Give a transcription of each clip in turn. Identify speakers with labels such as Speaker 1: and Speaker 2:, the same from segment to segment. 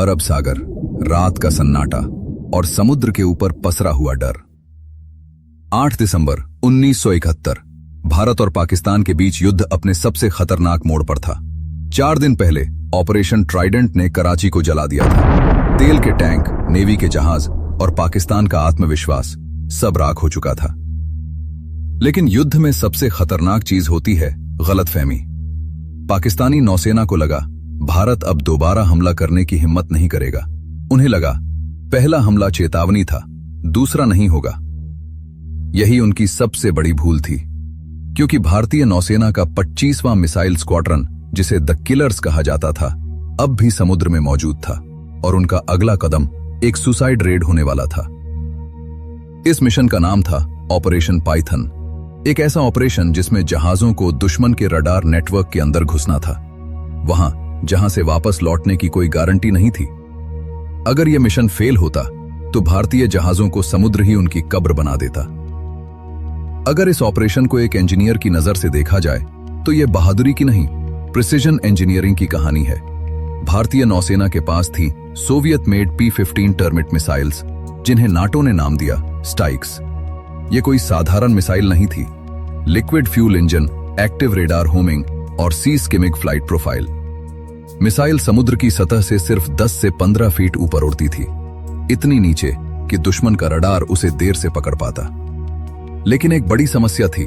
Speaker 1: अरब सागर, रात का सन्नाटा और समुद्र के ऊपर पसरा हुआ डर। 8 दिसंबर 1971 भारत और पाकिस्तान के बीच युद्ध अपने सबसे खतरनाक मोड़ पर था। 4 दिन पहले ऑपरेशन ट्राइडेंट ने कराची को जला दिया था। तेल के टैंक, नेवी के जहाज और पाकिस्तान का आत्मविश्वास सब राख हो चुका था। लेकिन युद्ध में सबसे खतरनाक चीज होती है गलतफहमी। पाकिस्तानी नौसेना को लगा भारत अब दोबारा हमला करने की हिम्मत नहीं करेगा। उन्हें लगा पहला हमला चेतावनी था, दूसरा नहीं होगा। यही उनकी सबसे बड़ी भूल थी, क्योंकि भारतीय नौसेना का 25वां मिसाइल स्क्वाड्रन, जिसे द किलर्स कहा जाता था, अब भी समुद्र में मौजूद था और उनका अगला कदम एक सुसाइड रेड होने वाला था। इस मिशन का नाम था ऑपरेशन पाइथन, एक ऐसा ऑपरेशन जिसमें जहाजों को दुश्मन के रडार नेटवर्क के अंदर घुसना था, वहां जहां से वापस लौटने की कोई गारंटी नहीं थी। अगर यह मिशन फेल होता तो भारतीय जहाजों को समुद्र ही उनकी कब्र बना देता। अगर इस ऑपरेशन को एक इंजीनियर की नजर से देखा जाए तो यह बहादुरी की नहीं, प्रिसिजन इंजीनियरिंग की कहानी है। भारतीय नौसेना के पास थी Soviet made P-15 termite missiles, जिन्हें नाटो ने नाम दिया स्टाइक्स। ये कोई साधारण मिसाइल नहीं थी। Liquid fuel engine, active radar homing और सी स्किमिंग फ्लाइट प्रोफाइल। मिसाइल समुद्र की सतह से सिर्फ 10 से 15 फीट ऊपर उड़ती थी, इतनी नीचे कि दुश्मन का रडार उसे देर से पकड़ पाता। लेकिन एक बड़ी समस्या थी,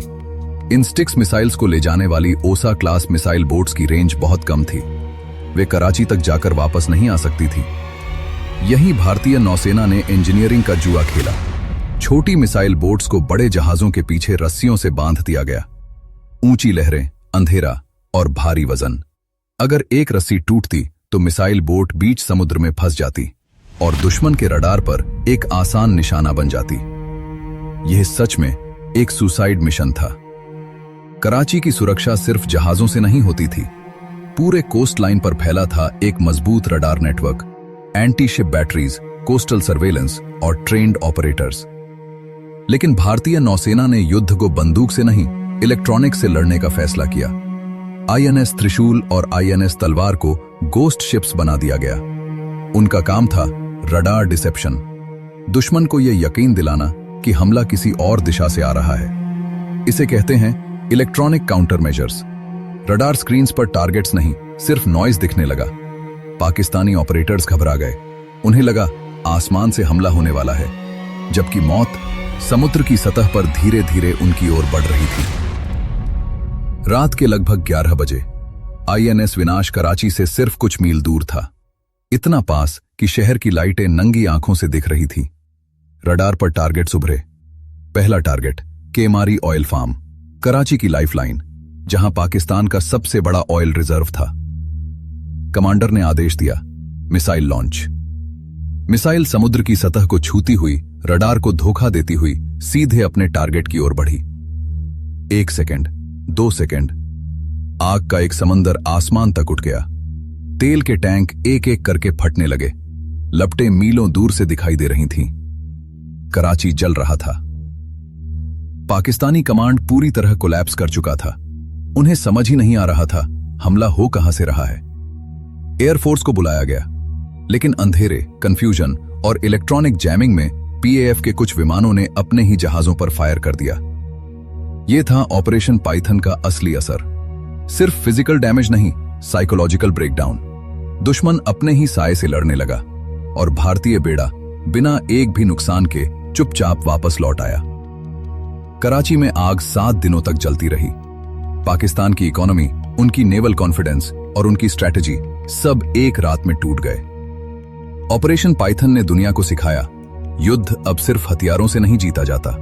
Speaker 1: इन स्टिक्स मिसाइल्स को ले जाने वाली ओसा क्लास मिसाइल बोट्स की रेंज बहुत कम थी। वे कराची तक जाकर वापस नहीं आ सकती थी। यही भारतीय नौसेना ने इंजीनियरिंग का जुआ खेला। छोटी मिसाइल बोट्स को बड़े जहाजों के पीछे रस्सियों से बांध दिया गया। ऊंची लहरें, अंधेरा और भारी वजन। अगर एक रस्सी टूटती तो मिसाइल बोट बीच समुद्र में फंस जाती और दुश्मन के रडार पर एक आसान निशाना बन जाती। यह सच में एक सुसाइड मिशन था। कराची की सुरक्षा सिर्फ जहाजों से नहीं होती थी। पूरे कोस्ट लाइन पर फैला था एक मजबूत radar network, anti ship batteries, coastal surveillance और ट्रेन्ड ऑपरेटर्स। लेकिन भारतीय नौसेना ने युद्ध को बंदूक से नहीं, इलेक्ट्रॉनिक से लड़ने का फैसला किया। INS त्रिशूल और INS तलवार को गोस्ट शिप्स बना दिया गया। उनका काम था रडार डिसेप्शन, दुश्मन को यह यकीन दिलाना कि हमला किसी और दिशा से आ रहा है। इसे कहते हैं electronic counter measures. Radar screens पर टारगेट्स नहीं, सिर्फ नॉइज दिखने लगा। पाकिस्तानी ऑपरेटर्स घबरा गए। उन्हें लगा आसमान से हमला होने वाला है, जबकि मौत समुद्र की सतह पर धीरे धीरे उनकी ओर बढ़ रही थी। रात के लगभग 11 बजे INS विनाश कराची से सिर्फ कुछ मील दूर था, इतना पास कि शहर की लाइटें नंगी आंखों से दिख रही थी। रडार पर टारगेट्स उभरे। पहला टारगेट केमारी ऑयल फार्म, कराची की लाइफलाइन, जहां पाकिस्तान का सबसे बड़ा ऑयल रिजर्व था। कमांडर ने आदेश दिया, मिसाइल लॉन्च। मिसाइल समुद्र की सतह को छूती हुई, रडार को धोखा देती हुई सीधे अपने टारगेट की ओर बढ़ी। 1 सेकंड, 2 सेकंड, आग का एक समंदर आसमान तक उठ गया। तेल के टैंक एक एक करके फटने लगे। लपटें मीलों दूर से दिखाई दे रही थीं। कराची जल रहा था। पाकिस्तानी कमांड पूरी तरह कोलैप्स कर चुका था। उन्हें समझ ही नहीं आ रहा था हमला हो कहां से रहा है। एयरफोर्स को बुलाया गया, लेकिन अंधेरे, कंफ्यूजन और इलेक्ट्रॉनिक जैमिंग में PAF के कुछ विमानों ने अपने ही जहाजों पर फायर कर दिया। यह था ऑपरेशन पाइथन का असली असर। सिर्फ फिजिकल डैमेज नहीं, साइकोलॉजिकल ब्रेकडाउन। दुश्मन अपने ही साए से लड़ने लगा और भारतीय बेड़ा बिना एक भी नुकसान के चुपचाप वापस लौट आया। कराची में आग 7 दिनों तक जलती रही। पाकिस्तान की इकोनॉमी, उनकी नेवल कॉन्फिडेंस और उनकी स्ट्रैटेजी सब एक रात में टूट गए। ऑपरेशन पाइथन ने दुनिया को सिखाया, युद्ध अब सिर्फ हथियारों से नहीं जीता जाता,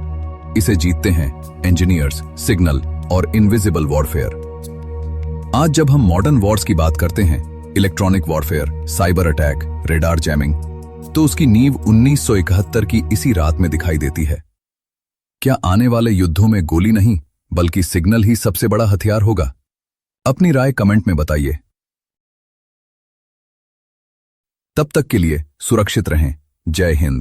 Speaker 1: इसे जीतते हैं इंजीनियर्स, सिग्नल और इनविजिबल वॉरफेयर। आज जब हम मॉडर्न वॉर्स की बात करते हैं, electronic warfare, cyber attack, radar jamming, तो उसकी नींव 1971 की इसी रात में दिखाई देती है। क्या आने वाले युद्धों में गोली नहीं बल्कि सिग्नल ही सबसे बड़ा हथियार होगा? अपनी राय कमेंट में बताइए। तब तक के लिए सुरक्षित रहें। जय हिंद।